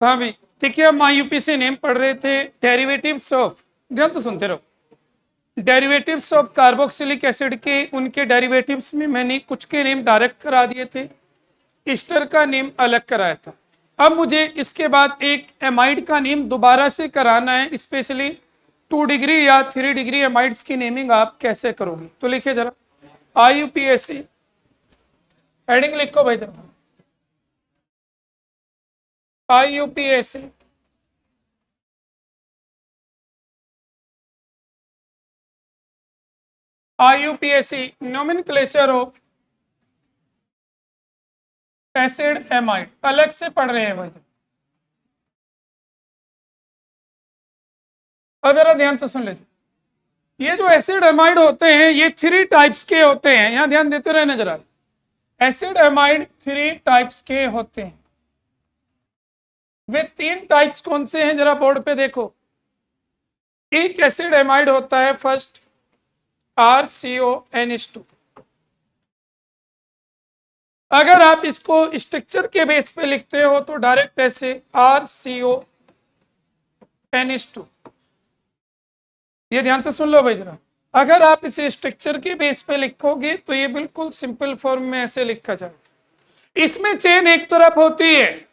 हाँ भाई, देखिए हम IUPAC नेम पढ़ रहे थे, डेरिवेटिव्स ऑफ, ध्यान से सुनते रहो, डेरिवेटिव्स ऑफ कार्बोक्सिलिक एसिड के, उनके डेरिवेटिव्स में मैंने कुछ के नेम डायरेक्ट करा दिए थे, ईस्टर का नेम अलग कराया था। अब मुझे इसके बाद एक एमाइड का नेम दोबारा से कराना है, स्पेशली 2 डिग्री या 3 डिग्री एमाइड्स की नेमिंग आप कैसे करोगे, तो लिखिए जरा IUPAC, हेडिंग लिखो भाई जरा, IUPAC nomenclature of acid amide, अलग से पढ़ रहे हैं भाई। अब जरा ध्यान से सुन लीजिए, ये जो एसिड एमाइड होते हैं ये 3 टाइप्स के होते हैं, यहां ध्यान देते रहना जरा। एसिड एमाइड 3 टाइप्स के होते हैं। वे 3 टाइप्स कौन से हैं जरा बोर्ड पे देखो। एक एसिड एमाइड होता है फर्स्ट RCONH2। अगर आप इसको स्ट्रक्चर के बेस पे लिखते हो तो डायरेक्ट ऐसे RCONH2, ये ध्यान से सुन लो भाई जरा। अगर आप इसे स्ट्रक्चर के बेस पे लिखोगे तो ये बिल्कुल सिंपल फॉर्म में ऐसे लिखा जाए। इसमें चेन एक तरफ होती है,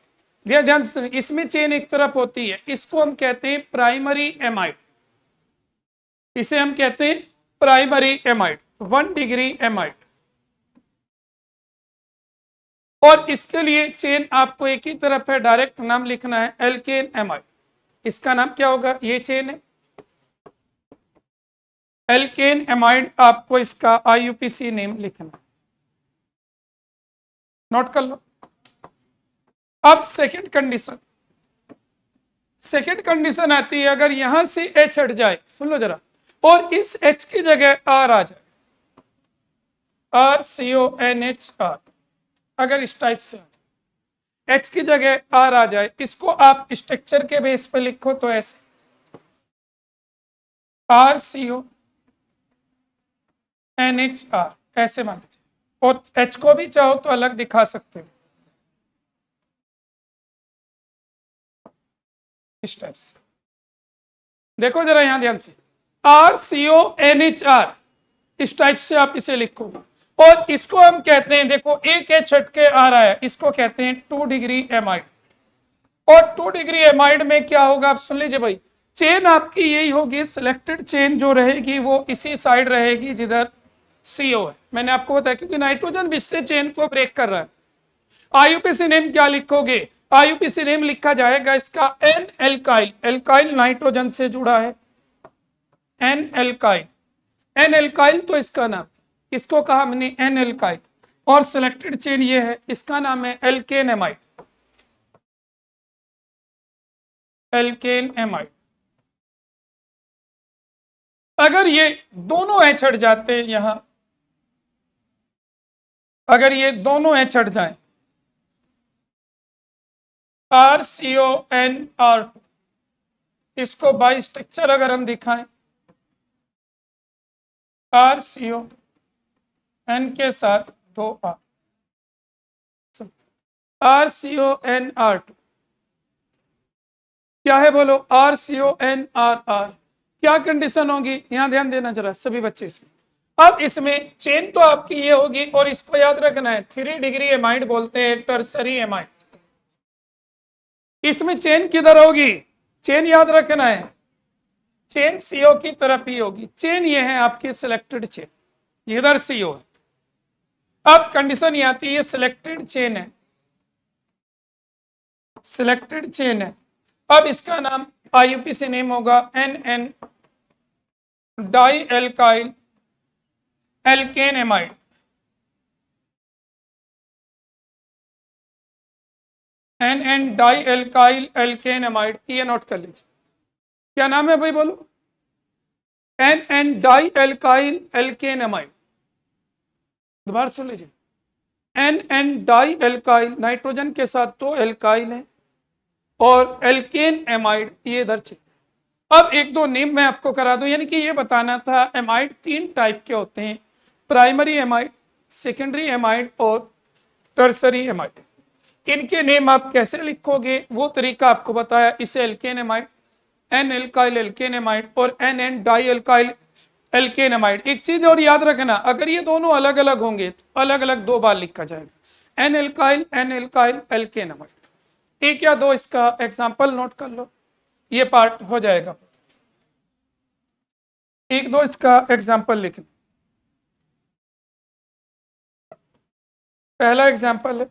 ध्यान से, इसमें चेन एक तरफ होती है, इसको हम कहते हैं प्राइमरी एमाइड, इसे हम कहते हैं प्राइमरी एमाइड, 1 डिग्री एमाइड। और इसके लिए चेन आपको एक ही तरफ है, डायरेक्ट नाम लिखना है एल्केन एमाइड। इसका नाम क्या होगा, ये चेन है एल्केन एमाइड, आपको इसका IUPAC नेम लिखना है, नोट कर लो। अब सेकंड कंडीशन आती है, अगर यहां से H हट जाए, सुन लो जरा, और इस H की जगह R आ जाए, RCONHR, अगर इस टाइप से H की जगह R आ जाए, इसको आप स्ट्रक्चर के बेस पे लिखो तो ऐसे RCONHR, ऐसे मान लीजिए, और H को भी चाहो तो अलग दिखा सकते हो इस टाइप से। देखो जरा यहां ध्यान से, RCONHR, इस टाइप से आप इसे लिखोगे, और इसको हम कहते हैं, देखो एक H हट के आ रहा है, इसको कहते हैं 2 डिग्री एमाइड। और 2 डिग्री एमाइड में क्या होगा आप सुन लीजिए भाई, चेन आपकी यही होगी, सिलेक्टेड चेन जो रहेगी वो इसी साइड रहेगी जिधर CO है। मैंने आपको बताया क्योंकि नाइट्रोजन भी इससे चेन को ब्रेक कर रहा है। IUPAC नेम क्या लिखोगे, IUPAC नेम लिखा जाएगा इसका N एल्काइल, एल्काइल नाइट्रोजन से जुड़ा है, N एल्काइल तो इसका नाम, इसको कहा हमने N एल्काइल, और सिलेक्टेड चेन ये है, इसका नाम है एल्केन एमाइड, एल्केन एमाइड। अगर ये दोनों H हट जाते हैं यहां, अगर ये दोनों H हट जाए, RCONR2, इसको बाई स्ट्रक्चर अगर हम दिखाएं, RCON के साथ 2R, RCONR2 क्या है बोलो, RCONRR, क्या कंडीशन होगी, यहां ध्यान देना जरा सभी बच्चे इसमें। अब इसमें चेन तो आपकी ये होगी, और इसको याद रखना है 3 डिग्री एमाइड बोलते हैं, टर्सरी एमाइड। इसमें चेन किधर होगी, चेन याद रखना है, चेन CO की तरफ ही होगी। चेन ये है आपकी सिलेक्टेड चेन, इधर CO है। अब कंडीशन ये आती है, सिलेक्टेड चेन है, सिलेक्टेड चेन है। अब इसका नाम IUPAC नेम होगा NN di alkyl alkane amide, NN di alkyl alkane amide, ये नोट कर लीजिए। क्या नाम है भाई बोलो, NN di alkyl alkane amide. दोबारा सुन लीजिए, NN डाई एल्काइल, नाइट्रोजन के साथ तो एल्काइल है, और एल्केन एमाइड ये इधर चाहिए। अब एक दो नेम मैं आपको करा दूं, यानी कि ये बताना था एमाइड 3 टाइप के होते हैं, प्राइमरी एमाइड, सेकेंडरी एमाइड और टर्सरी एमाइड। इनके नेम आप कैसे लिखोगे वो तरीका आपको बताया। इसे alkane amide, N alkyl alkane amide और N N di alkyl alkane amide. एक चीज और याद रखना, अगर ये दोनों अलग अलग होंगे तो अलग अलग 2 बार लिखा जाएगा, एन एल्काइल एल्केन एमाइड। एक या दो इसका एग्जाम्पल नोट कर लो, ये पार्ट हो जाएगा। एक दो इसका एग्जाम्पल लिख लो। पहला एग्जाम्पल है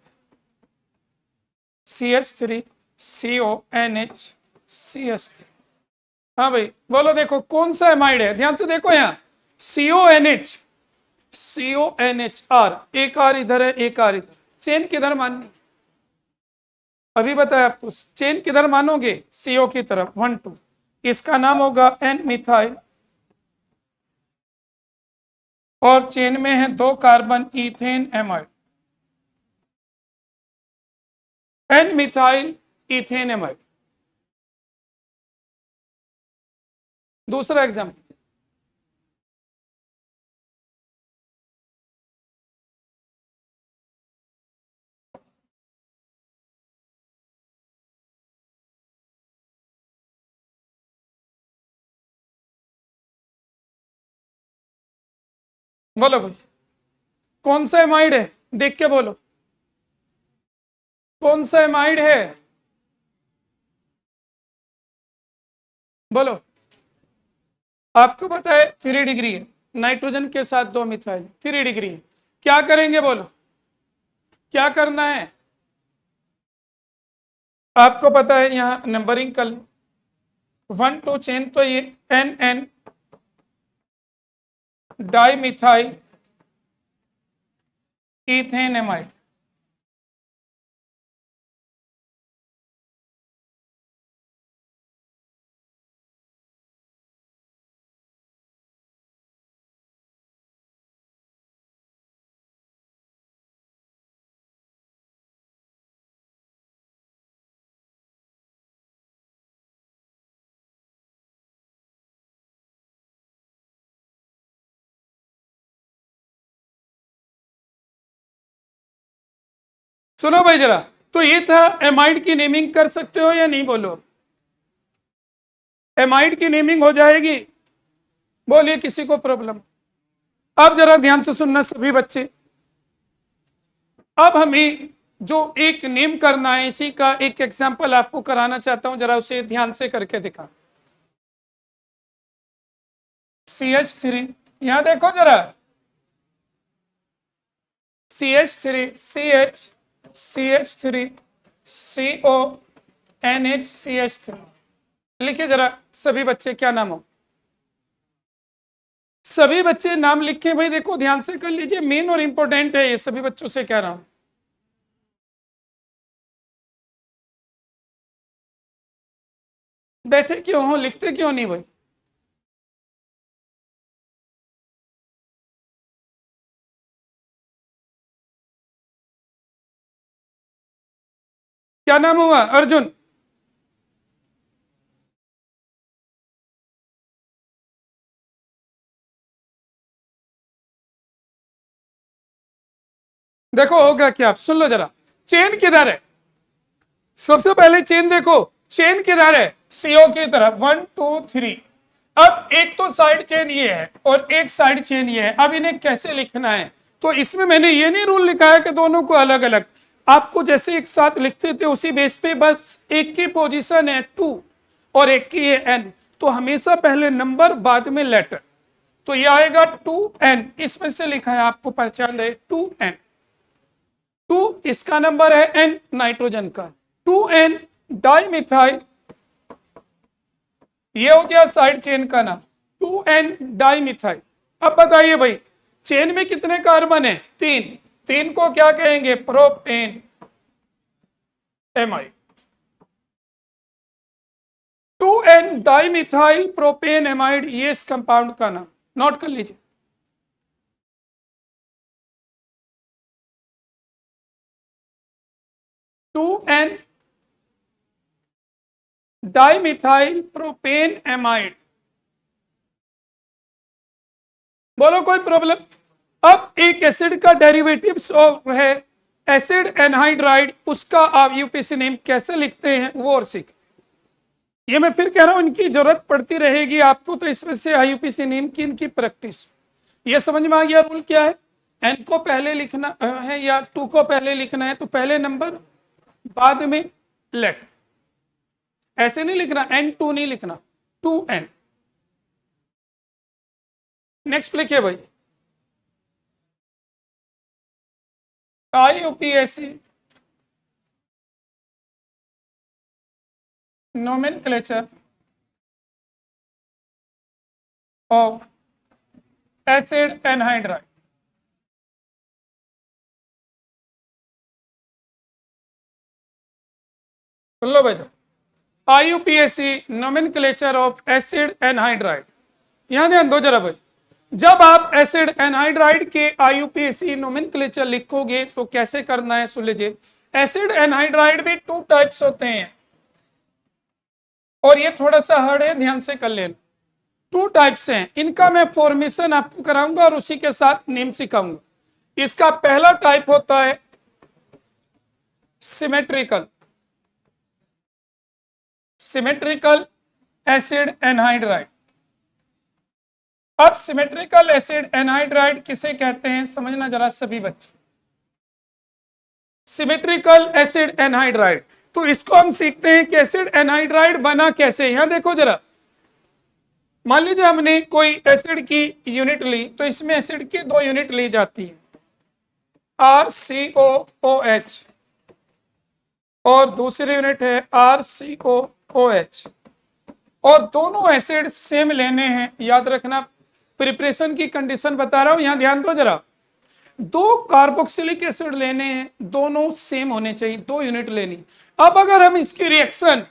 CH3 CONH CH3। हाँ भाई बोलो, देखो कौन सा एमाइड है, ध्यान से देखो यहाँ CONH CONHR, एक आर इधर है एक आर इधर, चेन किधर माननी, अभी बताया आपको, चेन किधर मानोगे, CO की तरफ 1 2, इसका नाम होगा एन मिथाइल और चेन में है 2 carbon ethane amide, N methyl ethane amide. दूसरा एग्जाम्पल, बोलो भाई कौन सा एमाइड है, देख के बोलो कौन सा एमाइड है, बोलो। आपको पता है 3 डिग्री है, नाइट्रोजन के साथ 2 मिथाइल, 3 डिग्री है। क्या करेंगे बोलो, क्या करना है, आपको पता है यहां नंबरिंग कर लो, 1 2 चेन, तो ये N N di methyl ethane amide. सुनो भाई जरा, तो ये था एमाइड की नेमिंग कर सकते हो या नहीं, बोलो एमाइड की नेमिंग हो जाएगी, बोलिए किसी को प्रॉब्लम। अब जरा ध्यान से सुनना सभी बच्चे, अब हमें जो एक नेम करना है इसी का एक एग्जांपल आपको कराना चाहता हूं, जरा उसे ध्यान से करके दिखा। CH3, यहां देखो जरा, CH3 CH CH3 CO NH CH3 लिखिए जरा सभी बच्चे, क्या नाम हो, सभी बच्चे नाम लिखे भाई, देखो ध्यान से कर लीजिए, मेन और इंपॉर्टेंट है ये, सभी बच्चों से कह रहा हूं। बैठे क्यों हो, लिखते क्यों नहीं भाई, क्या नाम हुआ, अर्जुन, देखो होगा क्या, आप सुन लो जरा, चेन किधर है, सबसे पहले चेन देखो, चेन किधर है, CO की तरफ 1 2 3। अब एक तो साइड चेन ये है और एक साइड चेन ये है, अब इन्हें कैसे लिखना है, तो इसमें मैंने ये नहीं रूल लिखा है कि दोनों को अलग अलग, आपको जैसे एक साथ लिखते थे उसी बेस पे, बस एक की पोजीशन है 2 और एक की है N, तो हमेशा पहले नंबर बाद में लेटर, तो ये आएगा 2N, इसमें से लिखा है आपको पहचान है 2N, 2 इसका नंबर है, N नाइट्रोजन का, 2N डाई मिथाइल, ये हो गया साइड चेन का नाम 2N डाई मिथाइल। अब बताइए भाई चेन में कितने कार्बन है, 3, 3 को क्या कहेंगे, propane amide, 2N di methyl propane amide, ये इस कंपाउंड का नाम, नोट कर लीजिए। Two N dimethyl propane amide, बोलो कोई प्रॉब्लम। अब एक एसिड का डेरिवेटिव्स है एसिड एनहाइड्राइड, उसका आप यूपीएससी नेम कैसे लिखते हैं वो और सीख। ये मैं फिर कह रहा हूं, इनकी जरूरत पड़ती रहेगी आपको, तो इसमें से आईयूपीएससी नेम की इनकी प्रैक्टिस। ये समझ में आ गया रूल क्या है? एन को पहले लिखना है या टू को पहले लिखना है तो पहले नंबर बाद में लेट, ऐसे नहीं लिखना, एन टू नहीं लिखना, टू एन। नेक्स्ट लिखिए भाई, IUPAC nomenclature of acid anhydride. सुन लो भाई, IUPAC nomenclature of acid anhydride. यहां ध्यान दो जरा भाई, जब आप एसिड एनहाइड्राइड के आईयूपीएससी नोमेनक्लेचर लिखोगे तो कैसे करना है सुन लीजिए। एसिड एनहाइड्राइड में टू टाइप्स होते हैं, और ये थोड़ा सा हार्ड है, ध्यान से कर लेना। टू टाइप्स हैं, इनका मैं फॉर्मेशन आपको कराऊंगा और उसी के साथ नेम सिखाऊंगा। इसका पहला टाइप होता है सिमेट्रिकल, सिमेट्रिकल एसिड एनहाइड्राइड। अब सिमेट्रिकल एसिड एनहाइड्राइड किसे कहते हैं समझना जरा सभी बच्चे। सिमेट्रिकल एसिड एनहाइड्राइड, तो इसको हम सीखते हैं कि एसिड एनहाइड्राइड बना कैसे। यहां देखो जरा, मान लीजिए हमने कोई एसिड की यूनिट ली, तो इसमें एसिड की दो यूनिट ली जाती है, RCOOH और दूसरी यूनिट है RCOOH, और दोनों एसिड सेम लेने हैं। याद रखना, प्रिपरेशन की कंडीशन बता रहा हूं, यहां ध्यान दो जरा। दो कार्बोक्सिलिक एसिड लेने हैं, दोनों सेम होने चाहिए, दो यूनिट लेनी। अब अगर हम इसकी रिएक्शन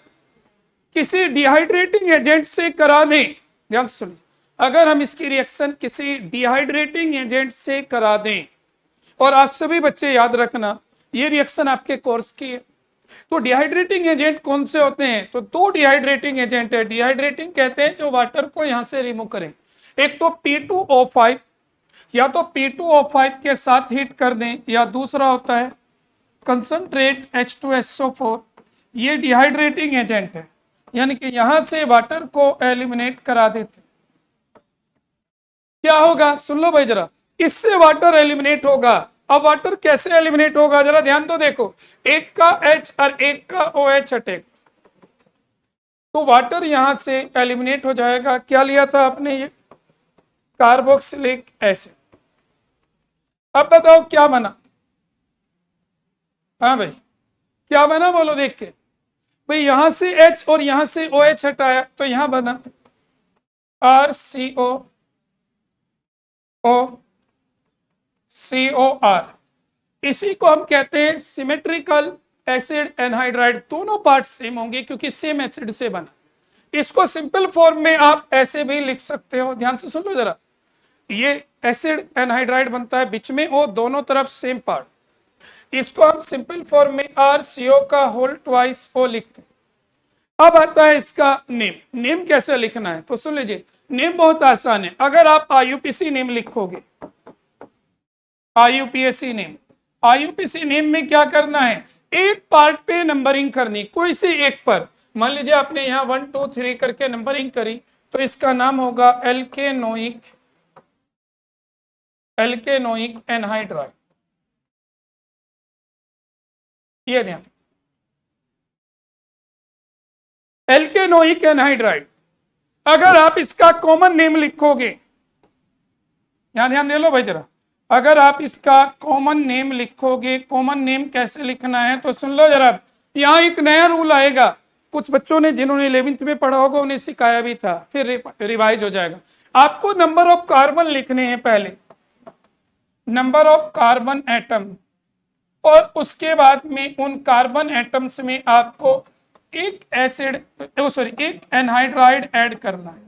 किसी डिहाइड्रेटिंग एजेंट से करा दें, ध्यान सुनिए, अगर हम इसकी रिएक्शन किसी डिहाइड्रेटिंग एजेंट से करा दें, और आप सभी बच्चे याद रखना ये रिएक्शन आपके कोर्स की है, तो डिहाइड्रेटिंग एजेंट कौन से होते हैं? तो दो डिहाइड्रेटिंग एजेंट है। डिहाइड्रेटिंग कहते हैं जो वाटर को यहां से रिमूव करें। एक तो P2O5, या तो P2O5 के साथ हीट कर दें, या दूसरा होता है कंसंट्रेट H2SO4। ये डिहाइड्रेटिंग एजेंट है, यानी कि यहां से वाटर को एलिमिनेट करा देते। क्या होगा सुन लो भाई जरा, इससे वाटर एलिमिनेट होगा। अब वाटर कैसे एलिमिनेट होगा जरा ध्यान तो देखो, एक का H और एक का OH हटेगा, तो वाटर यहां से एलिमिनेट हो जाएगा। क्या लिया था आपने? ये कार्बोक्सिलिक एसिड। अब बताओ क्या बना? हाँ भाई क्या बना बोलो देख के। भाई यहां से H और यहां से OH हटाया तो यहां बना RCOOCOR। इसी को हम कहते हैं सिमेट्रिकल एसिड एनहाइड्राइड। दोनों पार्ट सेम होंगे क्योंकि सेम एसिड से बना। इसको सिंपल फॉर्म में आप ऐसे भी लिख सकते हो, ध्यान से सुन लो जरा। ये एसिड एनहाइड्राइड बनता है बीच में और दोनों तरफ सेम पार्ट, इसको हम सिंपल फॉर्म में RCO का होल ट्वाइस O लिखते हैं। अब आता है इसका नेम। नेम कैसे लिखना है तो सुन लीजिए, नेम बहुत आसान है। अगर आप आईयूपीएससी नेम लिखोगे, आईयूपीएससी नेम, आईयूपीएससी नेम में क्या करना है? एक पार्ट पे नंबरिंग करनी, कोई से एक पर। मान लीजिए आपने यहाँ 1 2 3 करके नंबरिंग करी, तो इसका नाम होगा एल्केनोइक एनहाइड्राइड। ये ध्यान, एल्केनोइक एनहाइड्राइड। अगर आप इसका कॉमन नेम लिखोगे, यहां ध्यान दे लो भाई जरा, अगर आप इसका कॉमन नेम लिखोगे, कॉमन नेम कैसे लिखना है तो सुन लो जरा। यहां एक नया रूल आएगा, कुछ बच्चों ने जिन्होंने 11th में पढ़ा होगा उन्हें सिखाया भी था, फिर रिवाइज हो जाएगा। आपको नंबर ऑफ कार्बन लिखने हैं पहले, नंबर ऑफ कार्बन एटम, और उसके बाद में उन कार्बन एटम्स में आपको एक एक एनहाइड्राइड ऐड करना है।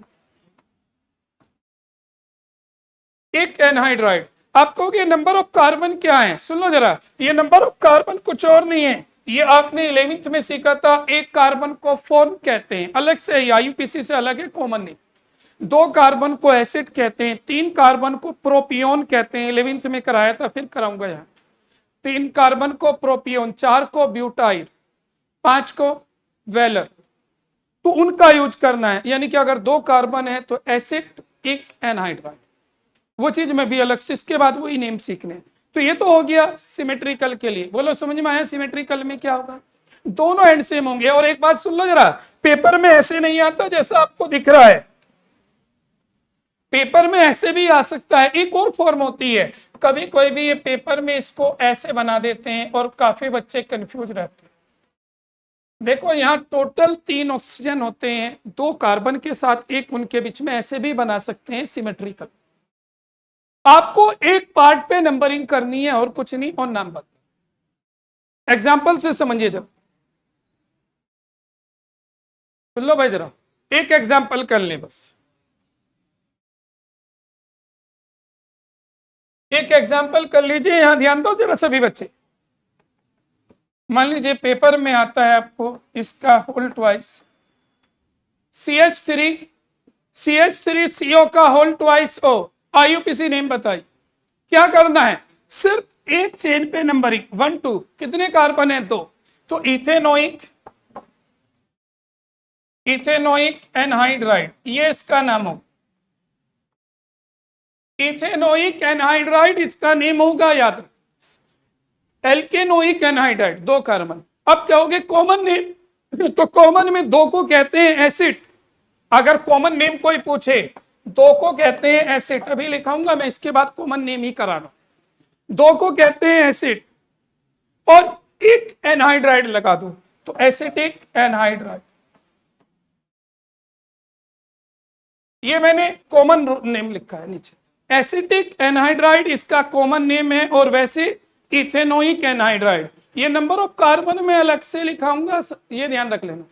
एक एनहाइड्राइड। आप कहोगे नंबर ऑफ कार्बन क्या है? सुन लो जरा, ये नंबर ऑफ कार्बन कुछ और नहीं है, ये आपने 11th में सीखा था। एक कार्बन को फोन कहते हैं, अलग से आईयूपीएससी से अलग है, कॉमन नहीं। 2 कार्बन को एसिड कहते हैं, 3 कार्बन को प्रोपियोन कहते हैं, 11th में कराया था, फिर कराऊंगा यहाँ। 3 कार्बन को प्रोपियोन, 4 को ब्यूटाइल, 5 को वेलर, तो उनका यूज करना है। यानी कि अगर 2 कार्बन है तो एसिड, एक एनहाइड्राइड, वो चीज में भी अलग से इसके बाद वही नेम सीखने। तो ये तो हो गया सिमेट्रिकल के लिए। बोलो समझ में आया सिमेट्रिकल में क्या होगा? दोनों एंड सेम होंगे। और एक बात सुन लो जरा, पेपर में ऐसे नहीं आता जैसा आपको दिख रहा है, पेपर में ऐसे भी आ सकता है। एक और फॉर्म होती है, कभी कोई भी ये पेपर में इसको ऐसे बना देते हैं और काफी बच्चे कंफ्यूज रहते हैं। देखो यहाँ टोटल 3 ऑक्सीजन होते हैं, 2 कार्बन के साथ एक उनके बीच में, ऐसे भी बना सकते हैं सिमेट्रिकल। आपको एक पार्ट पे नंबरिंग करनी है और कुछ नहीं, और नाम बता। एग्जाम्पल से समझिए जब, सुन लो भाई जरा, एक एग्जाम्पल कर ले बस। एक एग्जाम्पल कर लीजिए, यहां ध्यान दो जरा सभी बच्चे। मान लीजिए पेपर में आता है आपको इसका होल ट्वाइस CH3 CH3CO का whole twice O, IUPAC name बताइए। क्या करना है? सिर्फ एक चेन पे नंबरिंग 1 2, कितने कार्बन है? 2। तो इथेनोइक एनहाइड्राइड, ये इसका नाम हो। इथेनोइक एनहाइड्राइड इसका नेम होगा, याद रख। एल्केनोइक एनहाइड्राइड, 2 कार्बन। अब क्या होगे? Common name. तो कॉमन में 2 को कहते हैं एसिड। अगर कॉमन नेम कोई पूछे, 2 को कहते हैं एसिड। अभी लिखाऊंगा मैं, इसके बाद कॉमन नेम ही करा लो। 2 को कहते हैं एसिड और एक एनहाइड्राइड लगा दो, तो एसिटिक एनहाइड्राइड। ये मैंने कॉमन नेम लिखा है नीचे, एसिटिक एनहाइड्राइड इसका कॉमन नेम है। और वैसे इथेनोइक एनहाइड्राइड, ये नंबर ऑफ कार्बन में अलग से लिखाऊंगा, ये ध्यान रख लेना।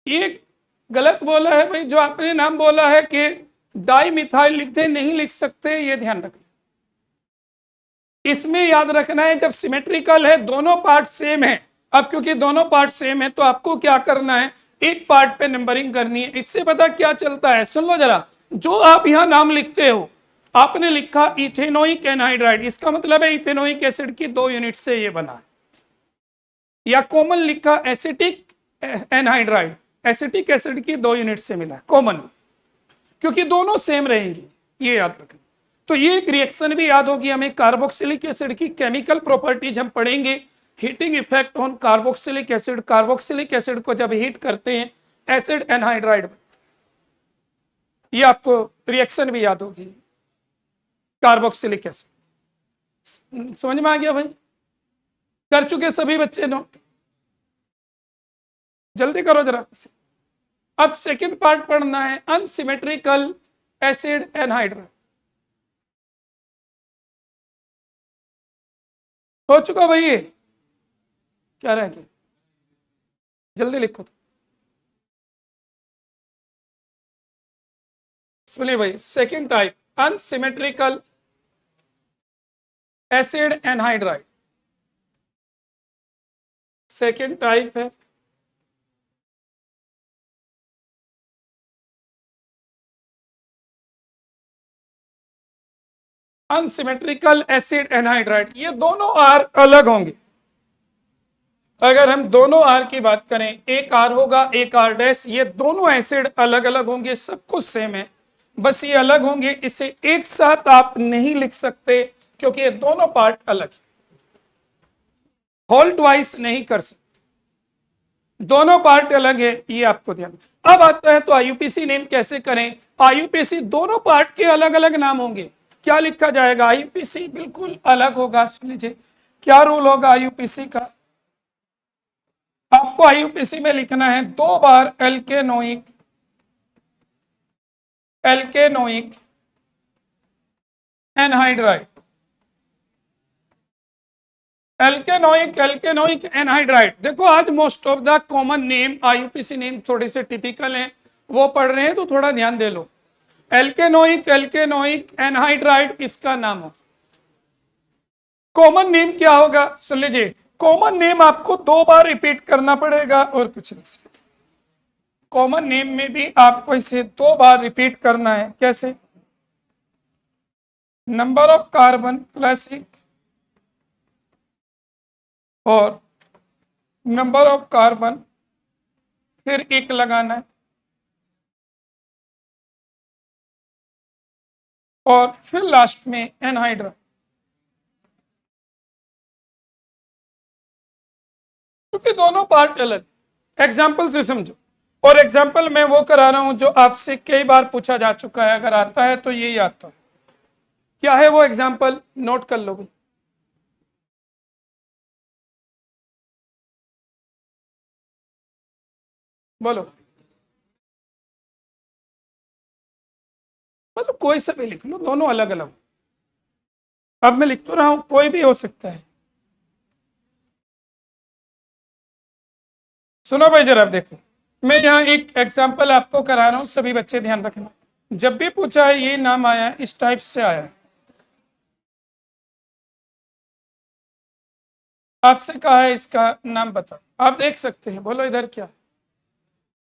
ये गलत बोला है भाई, जो आपने नाम बोला है कि डाई मिथाइल लिखते नहीं लिख सकते, ये ध्यान रखना। इसमें याद रखना है, जब सिमेट्रिकल है दोनों पार्ट सेम है। अब क्योंकि दोनों पार्ट सेम है तो आपको क्या करना है? एक पार्ट पे नंबरिंग करनी है। इससे पता क्या चलता है, सुन लो जरा। जो आप यहां नाम लिखते हो, आपने लिखा इथेनोइक एनहाइड्राइड, इसका मतलब है इथेनोइक एसिड की 2 यूनिट से ये बना है। या कॉमन लिखा एसिटिक एनहाइड्राइड, एसिटिक एसिड की 2 यूनिट से मिला है कॉमन, क्योंकि दोनों सेम रहेंगी, ये याद रखना। तो ये एक रिएक्शन भी याद होगी हमें, कार्बोक्सिलिक एसिड की केमिकल प्रॉपर्टीज हम पढ़ेंगे। Heating effect on carboxylic acid, carboxylic acid को जब हीट करते हैं एसिड एनहाइड्राइड, ये आपको रिएक्शन भी याद होगी, कार्बोक्सिलिक एसिड। समझ में आ गया भाई? कर चुके सभी बच्चे नोट? जल्दी करो जरा। अब सेकंड पार्ट पढ़ना है, अनसिमेट्रिकल एसिड एनहाइड्राइड। हो चुका भाई? ये क्या रह गया? जल्दी लिखो। सुनिए भाई, second type unsymmetrical acid anhydride, second type है अनसिमेट्रिकल एसिड एनहाइड्राइड। ये दोनों आर अलग होंगे। अगर हम दोनों आर की बात करें, एक आर होगा एक आर डैश, ये दोनों एसिड अलग अलग होंगे, सब कुछ सेम है, बस ये अलग होंगे। इसे एक साथ आप नहीं लिख सकते क्योंकि ये दोनों पार्ट अलग है, होल ट्वाइस नहीं कर सकते, दोनों पार्ट अलग है, ये आपको ध्यान। अब आता है तो आईयूपीसी नेम कैसे करें? आईयूपीसी दोनों पार्ट के अलग अलग नाम होंगे। क्या लिखा जाएगा? आईयूपीसी बिल्कुल अलग होगा। सुन लीजिए क्या रूल होगा आईयूपीसी का। आपको आईयूपीसी में लिखना है 2 बार एल्केनोइक एनहाइड्राइड, एल्केनोइक एनहाइड्राइड। देखो आज most of the common name IUPAC name थोड़े से टिपिकल हैं, वो पढ़ रहे हैं तो थोड़ा ध्यान दे लो। एल्केनोइक एनहाइड्राइड इसका नाम हो। कॉमन नेम क्या होगा? सुन लीजिए, कॉमन नेम आपको 2 बार रिपीट करना पड़ेगा और कुछ नहीं। कॉमन नेम में भी आपको इसे 2 बार रिपीट करना है। कैसे? नंबर ऑफ कार्बन प्लस एक और नंबर ऑफ कार्बन फिर एक लगाना है और फिर लास्ट में एनहाइड्रा। क्योंकि दोनों पार्ट अलग, एग्जाम्पल से समझो। और एग्जाम्पल मैं वो करा रहा हूं जो आपसे कई बार पूछा जा चुका है, अगर आता है तो यही आता है। क्या है वो एग्जाम्पल, नोट कर लो भाई। बोलो, मतलब कोई सा भी लिख लो, दोनों अलग अलग। अब मैं लिख तो रहा हूं, कोई भी हो सकता है। सुनो भाई जरा देखो, मैं यहाँ एक एग्जाम्पल आपको करा रहा हूं, सभी बच्चे ध्यान रखना। जब भी पूछा है ये नाम आया है, इस टाइप से आया है, आपसे कहा है इसका नाम बताओ, आप देख सकते हैं। बोलो इधर क्या,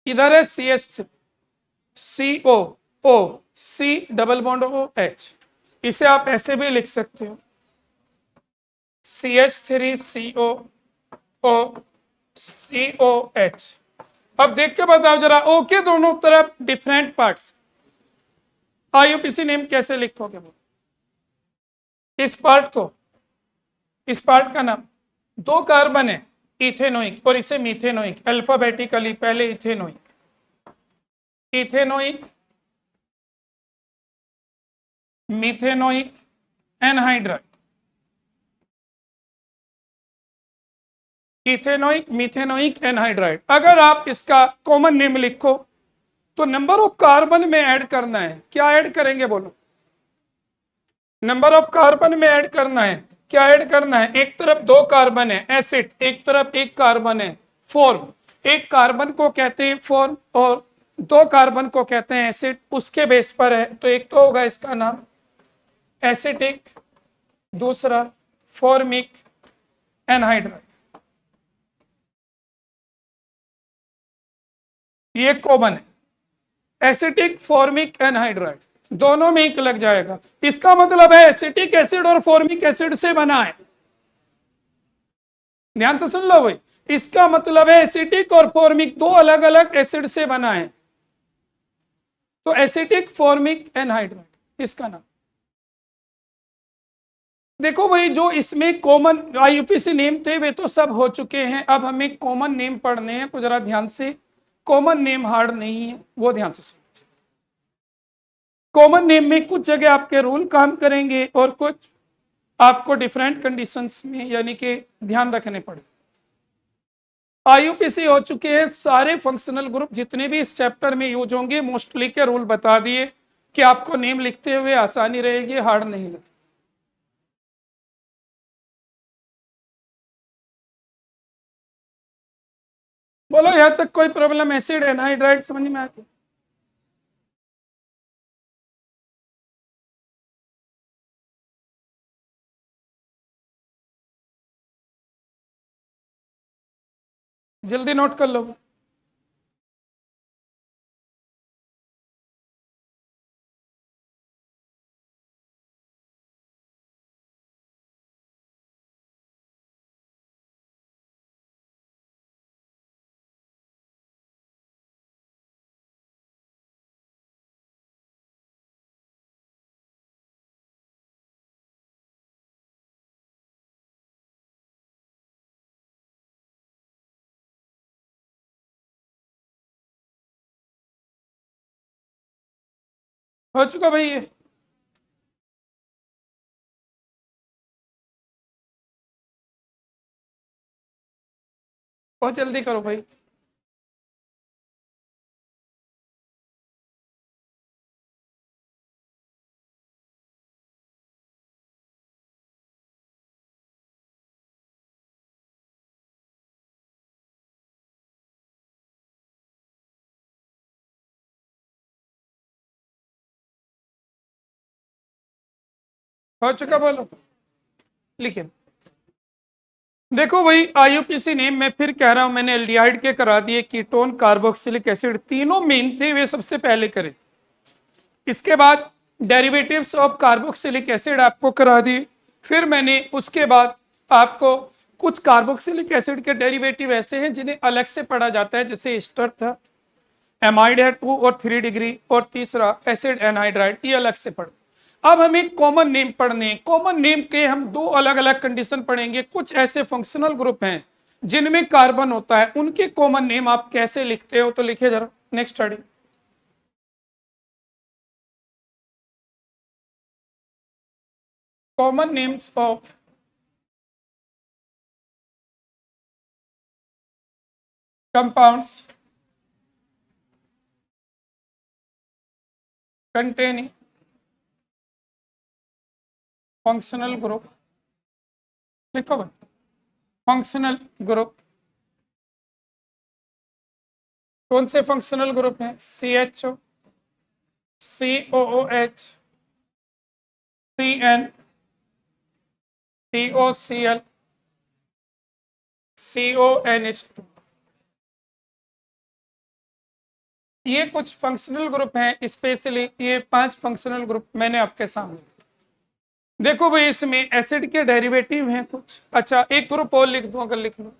इधर है CH3, CO, C double bond OH। इसे आप ऐसे भी लिख सकते हो, CH3CO COH। अब देख के बताओ जरा, O के दोनों तरफ डिफरेंट पार्ट्स, IUPAC नेम कैसे लिखोगे? वो इस पार्ट को, इस पार्ट का नाम, दो कार्बन है इथेनोइक और इसे मीथेनोइक, अल्फाबेटिकली पहले ethanoic, ethanoic, methanoic, anhydride, ethanoic, methanoic, anhydride. अगर आप इसका कॉमन नेम लिखो तो नंबर ऑफ कार्बन में ऐड करना है। क्या ऐड करेंगे बोलो? नंबर ऑफ कार्बन में ऐड करना है। क्या ऐड करना है? एक तरफ दो कार्बन है एसिड, एक तरफ एक कार्बन है फॉर्म। एक कार्बन को कहते हैं फॉर्म और दो कार्बन को कहते हैं एसिड, उसके बेस पर है। तो एक तो होगा इसका नाम एसिटिक, दूसरा फॉर्मिक एनहाइड्राइड। ये कॉमन है, एसिटिक, फॉर्मिक, एनहाइड्राइड, दोनों में एक लग जाएगा। इसका मतलब है एसिटिक एसिड और फॉर्मिक एसिड से बना है। ध्यान से सुन लो भाई, इसका मतलब है एसिटिक और फॉर्मिक दो अलग अलग एसिड से बना है। तो एसिटिक, फॉर्मिक, एनहाइड्राइड इसका नाम। देखो भाई, जो इसमें कॉमन IUPAC नेम थे वे तो सब हो चुके हैं। अब हमें कॉमन नेम पढ़ने हैं, तो जरा ध्यान से, कॉमन नेम हार्ड नहीं है, वो ध्यान से सुनो। कॉमन नेम में कुछ जगह आपके रूल काम करेंगे और कुछ आपको डिफरेंट कंडीशंस में यानी कि ध्यान रखने पड़े। IUPAC हो चुके हैं सारे फंक्शनल ग्रुप जितने भी इस चैप्टर में यूज होंगे, मोस्टली के रूल बता दिए कि आपको नेम लिखते हुए आसानी रहेगी, हार्ड नहीं लगेगी। बोलो यहां तक कोई प्रॉब्लम? एसिड एनहाइड्राइड समझ में आती? जल्दी नोट कर लो। हो चुका भाई ये? बहुत जल्दी करो भाई। हो चुका, बोलो, लिखिए। देखो भाई, IUPAC नेम मैं फिर कह रहा हूं, मैंने एल्डिहाइड के करा दिए, कीटोन, कार्बोक्सिलिक एसिड, तीनों मेन थे, वे सबसे पहले करे। इसके बाद डेरिवेटिव्स ऑफ कार्बोक्सिलिक एसिड आपको करा दिए। फिर मैंने उसके बाद आपको कुछ कार्बोक्सिलिक एसिड के डेरिवेटिव ऐसे हैं जिन्हें अलग से पढ़ा जाता है, जैसे एस्टर था, एमाइड है 2 और 3 डिग्री, और तीसरा एसिड एनहाइड्राइड, ये अलग से पढ़। अब हमें कॉमन नेम पढ़ने हैं। कॉमन नेम के हम दो अलग अलग कंडीशन पढ़ेंगे। कुछ ऐसे फंक्शनल ग्रुप हैं जिनमें कार्बन होता है, उनके कॉमन नेम आप कैसे लिखते हो, तो लिखे जरा। Next study, common names of compounds containing functional group, लिखो भाई, फंक्शनल ग्रुप। कौन से फंक्शनल ग्रुप हैं? CHO, COOH, CN, COCl, CONH2। ये कुछ फंक्शनल ग्रुप हैं, स्पेशली ये 5 फंक्शनल ग्रुप मैंने आपके सामने। देखो भाई, इसमें एसिड के डेरिवेटिव हैं कुछ। अच्छा, एक ग्रुप और लिख दो, अगर लिख लो,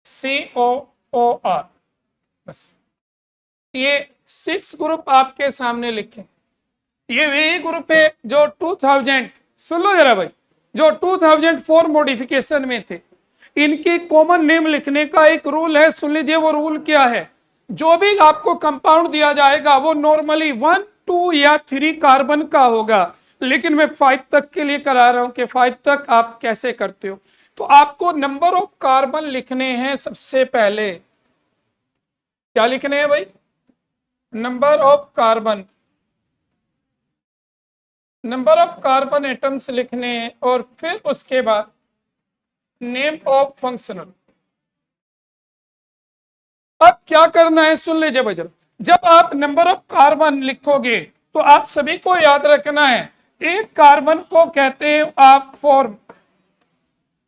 COOR। बस ये 6 ग्रुप आपके सामने लिखे। ये वही ग्रुप है जो 2000, सुन लो जरा भाई, जो 2004 मॉडिफिकेशन में थे। इनकी कॉमन नेम लिखने का एक रूल है, सुन लीजिए। वो रूल क्या है? जो भी आपको कंपाउंड दिया जाएगा वो नॉर्मली 1, 2 या 3 कार्बन का होगा, लेकिन मैं 5 तक के लिए करा रहा हूं कि 5 तक आप कैसे करते हो। तो आपको नंबर ऑफ कार्बन लिखने हैं सबसे पहले। क्या लिखने हैं भाई? Number of carbon, number of carbon atoms लिखने हैं, और फिर उसके बाद नेम ऑफ फंक्शनल। अब क्या करना है, सुन लीजिए भाई जरा। जब आप नंबर ऑफ कार्बन लिखोगे तो आप सभी को याद रखना है, एक कार्बन को कहते हैं आप फॉर्म।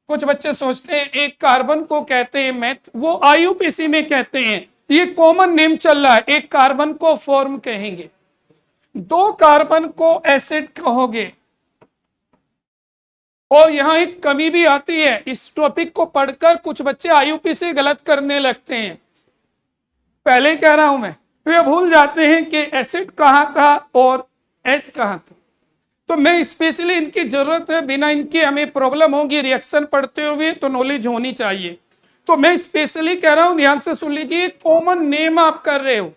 कुछ बच्चे सोचते हैं एक कार्बन को कहते हैं मैथ, वो IUPAC में कहते हैं। ये कॉमन नेम चल रहा है, एक कार्बन को फॉर्म कहेंगे, 2 कार्बन को एसिड कहोगे। और यहां एक कमी भी आती है, इस टॉपिक को पढ़कर कुछ बच्चे IUPAC गलत करने लगते हैं। पहले कह रहा हूं मैं, वे भूल जाते हैं कि एसिड कहां था और एच कहां था। तो मैं स्पेशली इनकी जरूरत है, बिना इनके हमें प्रॉब्लम होगी रिएक्शन पढ़ते हुए, तो नॉलेज होनी चाहिए। तो मैं स्पेशली कह रहा हूं, ध्यान से सुन लीजिए। कॉमन नेम आप कर रहे हो,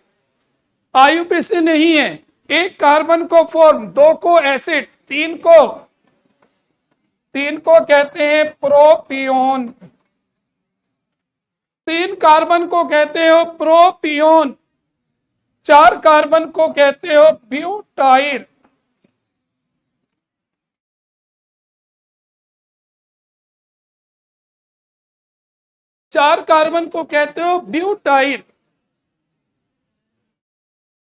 IUPAC नहीं है। एक कार्बन को फॉर्म, 2 को एसिड, 3 को कहते हैं प्रोपियोन। 3 कार्बन को कहते हो प्रोपियोन, 4 कार्बन को कहते हो ब्यूटाइल, 4 कार्बन को कहते हो ब्यूटाइल।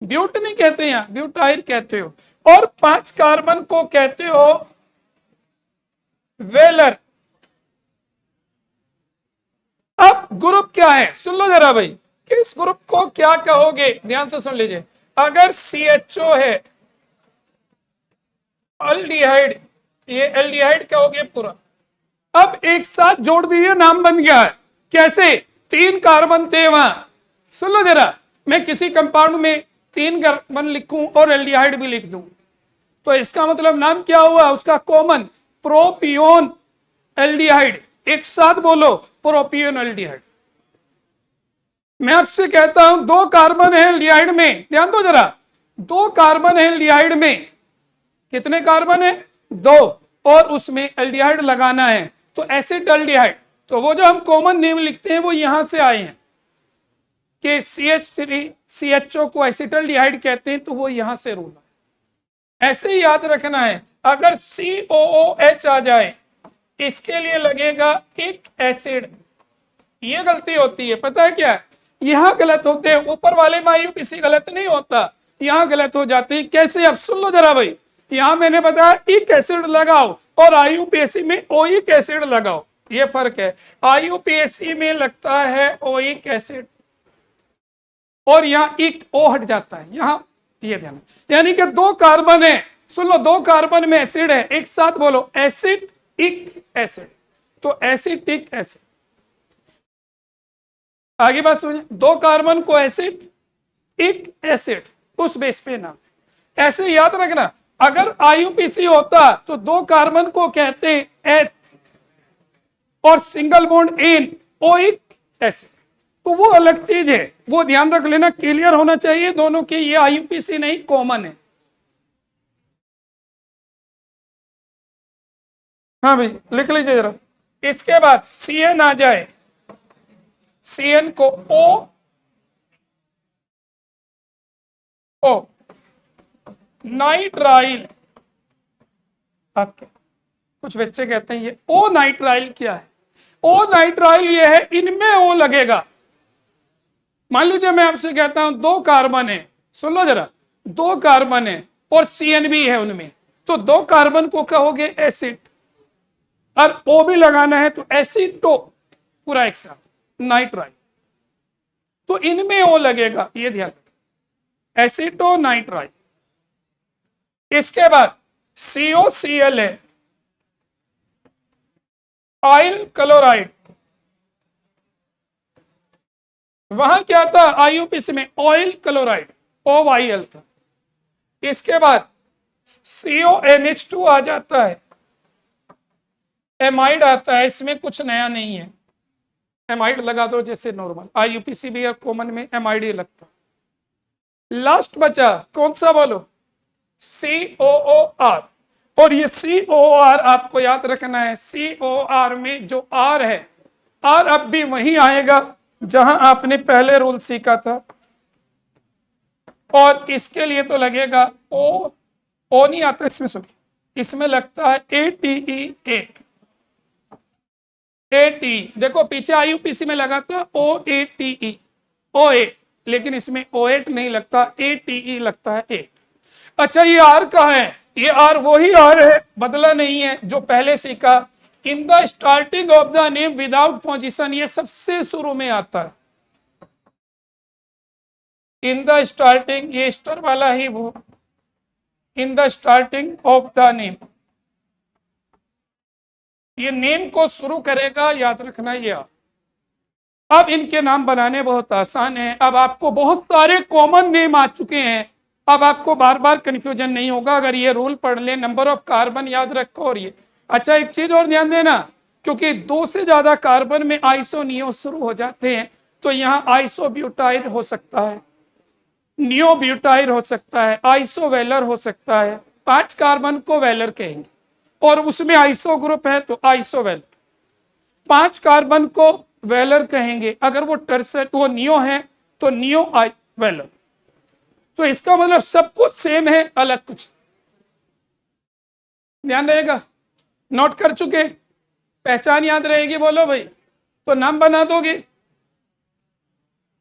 ब्यूट नहीं कहते यहां, ब्यूटाइल कहते हो। और 5 कार्बन को कहते हो वेलर। अब ग्रुप क्या है, सुन लो जरा भाई। किस ग्रुप को क्या कहोगे, ध्यान से सुन लीजिए। अगर CHO है, अल्डिहाइड, ये एल्डिहाइड कहोगे पूरा। अब एक साथ जोड़ दीजिए, नाम बन गया है। कैसे? 3 कार्बन थे वहां। सुन लो जरा, मैं किसी कंपाउंड में 3 कार्बन लिखूं और एल्डिहाइड भी लिख दूं, तो इसका मतलब नाम क्या हुआ उसका? Common, propionaldehyde. एक साथ बोलो, प्रोपियोन एल्डिहाइड। मैं आपसे कहता हूं 2 कार्बन है एल्डिहाइड में, ध्यान दो जरा। 2 कार्बन है एल्डिहाइड में, कितने कार्बन है? 2, और उसमें एल्डिहाइड लगाना है, तो एसिड एल्डिहाइड। तो वो जो हम कॉमन नेम लिखते हैं वो यहां से आए हैं कि CH3 CHO को एसिटल्डिहाइड कहते हैं, तो वो यहां से रूल है। ऐसे ही याद रखना है। अगर COOH आ जाए, इसके लिए लगेगा एक एसिड। ये गलती होती है, पता है क्या? यहां गलत होते हैं, ऊपर वाले में IUPAC गलत नहीं होता, यहां गलत हो जाती है। कैसे? अब सुन लो जरा भाई। यहां मैंने बताया एक एसिड लगाओ, और IUPAC में ओइक एसिड लगाओ, ये फर्क है। IUPAC में लगता है ओइक एसिड, और यहां एक O हट जाता है। ये ध्यान, यानी कि दो कार्बन है, सुन लो, दो कार्बन में एसिड है, एक साथ बोलो एसिड इक एसिड, तो एसिटिक एसिड। आगे बात समझे, दो कार्बन को एसिड इक एसिड, उस बेस पे नाम। ऐसे याद रखना, अगर आईयूपीसी होता तो दो कार्बन को कहते हैं एच और single bond in oic acid, तो वो अलग चीज है, वो ध्यान रख लेना, क्लियर होना चाहिए दोनों के, ये आईयूपीसी नहीं, कॉमन है। हाँ भाई लिख लीजिए जरा। इसके बाद CN आ जाए, CN को ओ नाइट्राइल, आपके कुछ बच्चे कहते हैं ये ओ नाइट्राइल क्या है, ओ नाइट्राइल ये है, इनमें ओ लगेगा। मान लीजिए मैं आपसे कहता हूं दो कार्बन है, सुन लो जरा, दो कार्बन है और CN भी है उनमें, तो दो कार्बन को कहोगे एसिड, और ओ भी लगाना है तो एसिटो, पूरा एक साथ नाइट्राइल, तो इनमें ओ लगेगा, ये ध्यान रखें, एसिटो नाइट्राइल। इसके बाद COCl है, ऑयल क्लोराइड, वहां क्या था आईयूपीसी में, ऑयल क्लोराइड, OYl था। इसके बाद CONH2 आ जाता है, एमाइड आता है, इसमें कुछ नया नहीं है, एमाइड लगा दो जैसे नॉर्मल, आईयूपीसी भी कॉमन में एमाइड ही लगता। लास्ट बचा कौन सा बोलो, COOR, और ये COR आपको याद रखना है, COR में जो R है, R अब भी वही आएगा जहां आपने पहले रूल सीखा था, और इसके लिए तो लगेगा O नहीं आता इसमें, सुन, इसमें लगता है ATE8, AT, देखो पीछे आईयूपीसी में लगा था OATE, O8, लेकिन इसमें O8 नहीं लगता, ATE लगता है 8। अच्छा ये R कहाँ है, ये R वही R है, बदला नहीं है, जो पहले सीखा, इन the starting of the name without position, ये सबसे शुरू में आता है, इन द स्टार्टिंग, ये स्टार वाला ही वो, इन the starting of the name, ये नेम को शुरू करेगा, याद रखना ये। अब इनके नाम बनाने बहुत आसान है, अब आपको बहुत सारे कॉमन नेम आ चुके हैं, अब आपको बार बार कंफ्यूजन नहीं होगा, अगर ये रूल पढ़ ले, नंबर ऑफ कार्बन याद रखो, और ये अच्छा एक चीज और ध्यान देना, क्योंकि दो से ज्यादा कार्बन में आइसो नियो शुरू हो जाते हैं, तो यहाँ आइसोब्यूटाइल हो सकता है, नियोब्यूटाइल हो सकता है, आइसोवेलर हो सकता है, 5 कार्बन को वेलर कहेंगे, और उसमें आइसो ग्रुप है तो आइसोवेलर, 5 कार्बन को वेलर कहेंगे, अगर वो टर्सर वो नियो है तो नियो वेलर, तो इसका मतलब सब कुछ सेम है, अलग कुछ, ध्यान रहेगा, नोट कर चुके, पहचान याद रहेगी, बोलो भाई, तो नाम बना दोगे।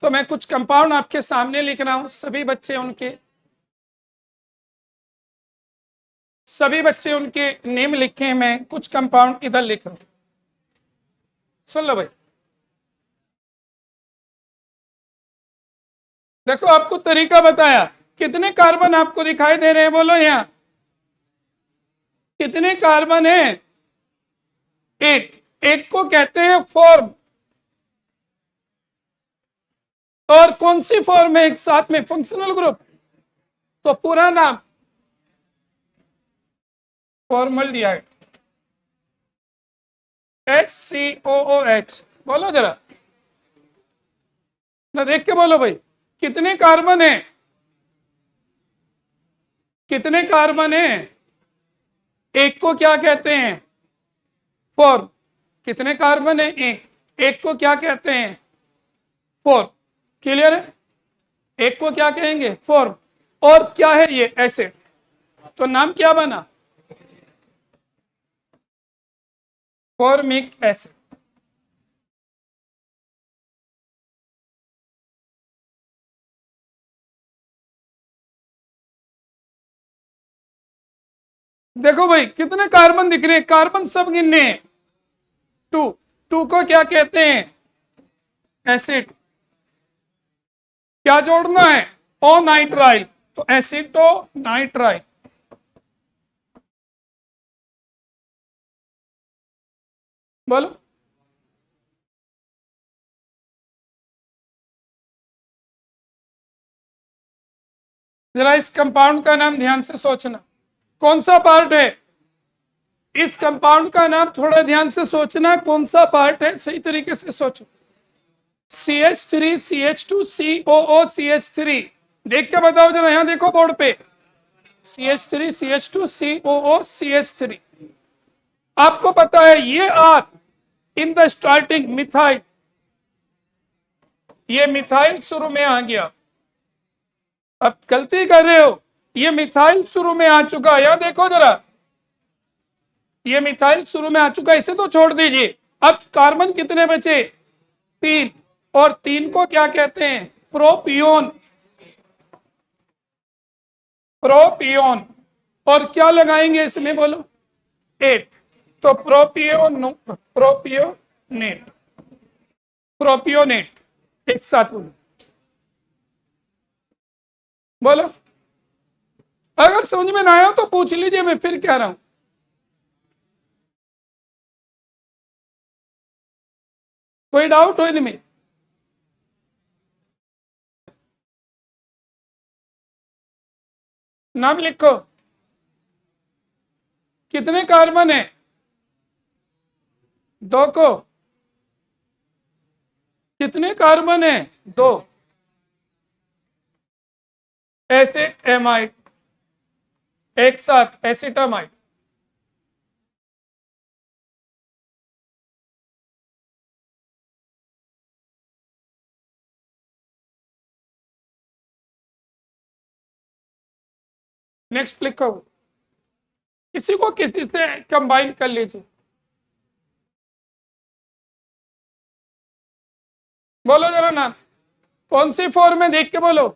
तो मैं कुछ कंपाउंड आपके सामने लिख रहा हूं, सभी बच्चे उनके नेम लिखे हैं, मैं कुछ कंपाउंड इधर लिख रहा हूं, सुन लो भाई। देखो आपको तरीका बताया, कितने कार्बन आपको दिखाई दे रहे हैं, बोलो यहां कितने कार्बन है, एक को कहते हैं फॉर्म, और कौन सी फॉर्म है एक साथ में, फंक्शनल ग्रुप, तो पूरा नाम फॉर्मल्डिहाइड, HCOOH, बोलो जरा ना, देख के बोलो भाई, कितने कार्बन है, कितने कार्बन है, एक को क्या कहते हैं, फॉर्म, कितने कार्बन है, एक को क्या कहते हैं, फॉर्म, क्लियर है, एक को क्या कहेंगे, फॉर्म, और क्या है ये, एसिड, तो नाम क्या बना, फॉर्मिक एसिड। देखो भाई कितने कार्बन दिख रहे हैं, कार्बन सब गिनने हैं, 2 को क्या कहते हैं, एसिड, क्या जोड़ना है, ओ नाइट्राइल, तो एसिटो नाइट्राइल। बोलो, जरा इस कंपाउंड का नाम ध्यान से सोचना, कौन सा पार्ट है इस कंपाउंड का नाम, थोड़ा ध्यान से सोचना कौन सा पार्ट है, सही तरीके से सोचो। CH3 CH2 COO CH3, देख के बताओ जरा, यहां देखो बोर्ड पे, CH3 CH2 COO CH3। आपको पता है ये are in the starting methyl, ये मिथाइल शुरू में आ गया, अब गलती कर रहे हो, ये मिथाइल शुरू में आ चुका, यहां देखो जरा, ये मिथाइल शुरू में आ चुका, इसे तो छोड़ दीजिए। अब कार्बन कितने बचे, 3, और 3 को क्या कहते हैं, प्रोपियोन। प्रोपियोन, और क्या लगाएंगे इसमें बोलो, 8, तो प्रोपियोनेट, प्रोपियोनेट, एक साथ बोलो, बोलो। अगर समझ में ना आया तो पूछ लीजिए, मैं फिर कह रहा हूं। कोई डाउट हो इनमें, नाम लिखो, कितने कार्बन है, 2 को, कितने कार्बन है, 2, एसिड एमाइड, एक साथ एसिटामाइड। नेक्स्ट लिखो, किसी को किसी से कंबाइन कर लीजिए, बोलो जरा नाम, कौन सी फॉर्म में, देख के बोलो,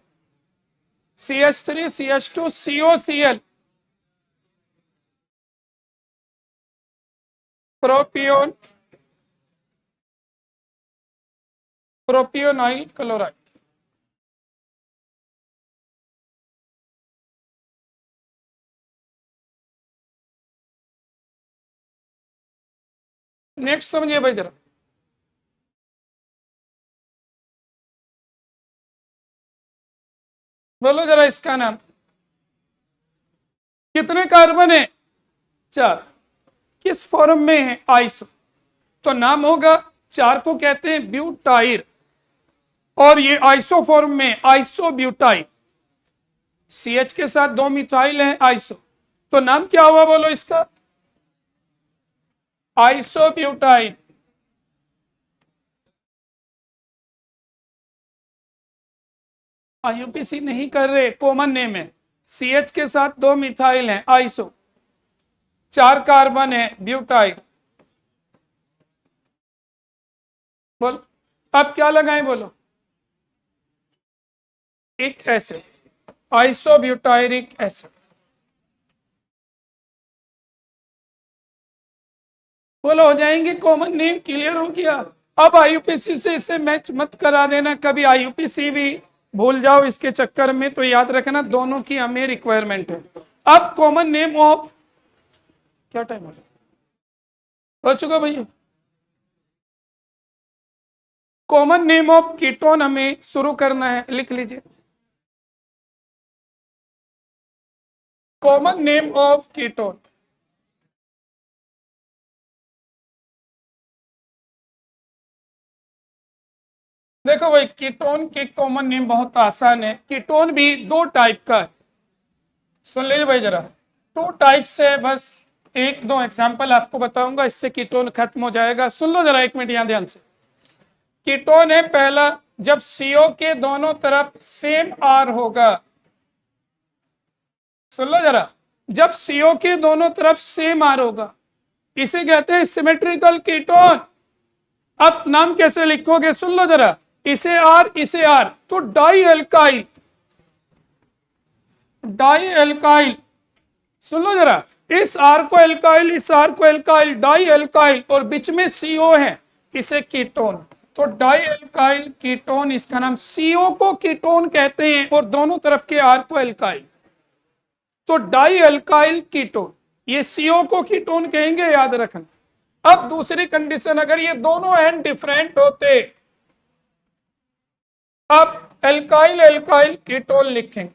CH3 CH2 COCl, propion, propionyl chloride. Next समझिए भाई जरा, बोलो जरा इसका नाम, कितने कार्बन है, 4, किस फॉर्म में है, आइसो, तो नाम होगा, 4 को कहते हैं ब्यूटाइर, और ये आइसो फॉर्म में आइसो ब्यूटाइल, CH के साथ 2 मिथाइल है, आइसो, तो नाम क्या हुआ बोलो इसका, आइसो ब्यूटाइल। IUPAC नहीं कर रहे, कॉमन नेम है, CH के साथ 2 मिथाइल है, आइसो, 4 कार्बन है, ब्यूटाइल। बोलो, अब क्या लगाएं बोलो, एक एसिड, आइसोब्यूटायरिक एसिड, बोलो, हो जाएंगे, कॉमन नेम क्लियर हो गया। अब IUPAC से इसे मैच मत करा देना, कभी IUPAC भी भूल जाओ इसके चक्कर में, तो याद रखना दोनों की हमें रिक्वायरमेंट है। अब कॉमन नेम ऑफ, क्या टाइम हो चुका भैया, कॉमन नेम ऑफ कीटोन हमें शुरू करना है, लिख लीजिए, कॉमन नेम ऑफ कीटोन, देखो भाई कीटोन के कॉमन नेम बहुत आसान है, कीटोन भी 2 टाइप का है, सुन लीजिए भाई जरा, 2 टाइप से, बस 1-2 एग्जांपल आपको बताऊंगा, इससे कीटोन खत्म हो जाएगा, सुन लो जरा 1 मिनट यहां ध्यान से। कीटोन है पहला, जब CO के दोनों तरफ सेम R होगा, सुन लो जरा, जब CO के दोनों तरफ सेम R होगा, इसे कहते हैं सिमेट्रिकल कीटोन। अब नाम कैसे लिखोगे, सुन लो जरा, इसे R, तो डाई एल्काइल, डाई एल्काइल, सुन लो जरा, इस R को एल्काइल, इस R को एल्काइल, डाई एल्काइल, और बीच में CO है, इसे कीटोन। तो डाई एल्काइल कीटोन, इसका नाम, सीओ को कीटोन कहते हैं और दोनों तरफ के आर को एल्काइल, तो डाई एल्काइल कीटोन, ये सीओ को कीटोन कहेंगे, याद रखना। अब दूसरी कंडीशन, अगर ये दोनों एंड डिफरेंट होते, अब एल्काइल एल्काइल कीटोन लिखेंगे,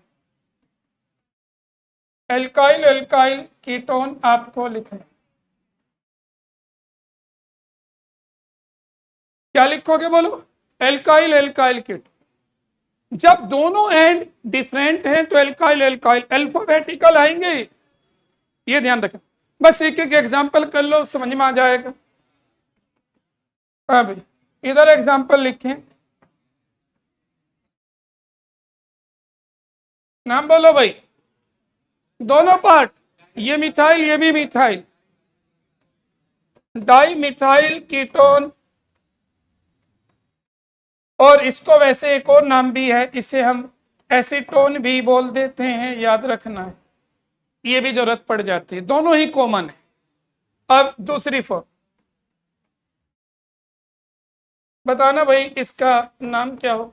एल्काइल एल्काइल कीटोन आपको लिखना, क्या लिखोगे बोलो? Alkyl alkyl ketone. जब दोनों एंड डिफरेंट हैं तो एल्काइल एल्काइल अल्फाबेटिकल आएंगे, ये ध्यान रखना। बस एक एक एग्जांपल कर लो, समझ में आ जाएगा। अब इधर एग्जांपल लिखें, नाम बोलो भाई, दोनों पार्ट, ये मिथाइल ये भी मिथाइल, डाई मिथाइल कीटोन, और इसको वैसे एक और नाम भी है, इसे हम एसीटोन भी बोल देते हैं, याद रखना है, ये भी जरूरत पड़ जाती है, दोनों ही कॉमन है। अब दूसरी फॉर्म बताना भाई, इसका नाम क्या हो?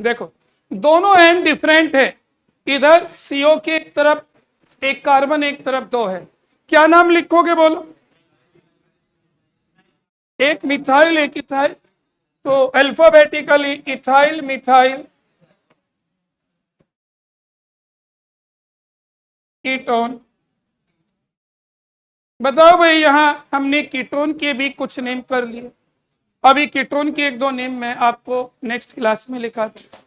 देखो दोनों एंड डिफरेंट है, इधर सीओ की एक तरफ एक कार्बन एक तरफ दो है, क्या नाम लिखोगे बोलो? एक मिथाइल एक इथाइल, तो अल्फाबेटिकली इथाइल मिथाइल कीटोन। बताओ भाई, यहां हमने कीटोन के भी कुछ नेम कर लिए, अभी कीटोन के एक दो नेम मैं आपको नेक्स्ट क्लास में लिखा दूंगा।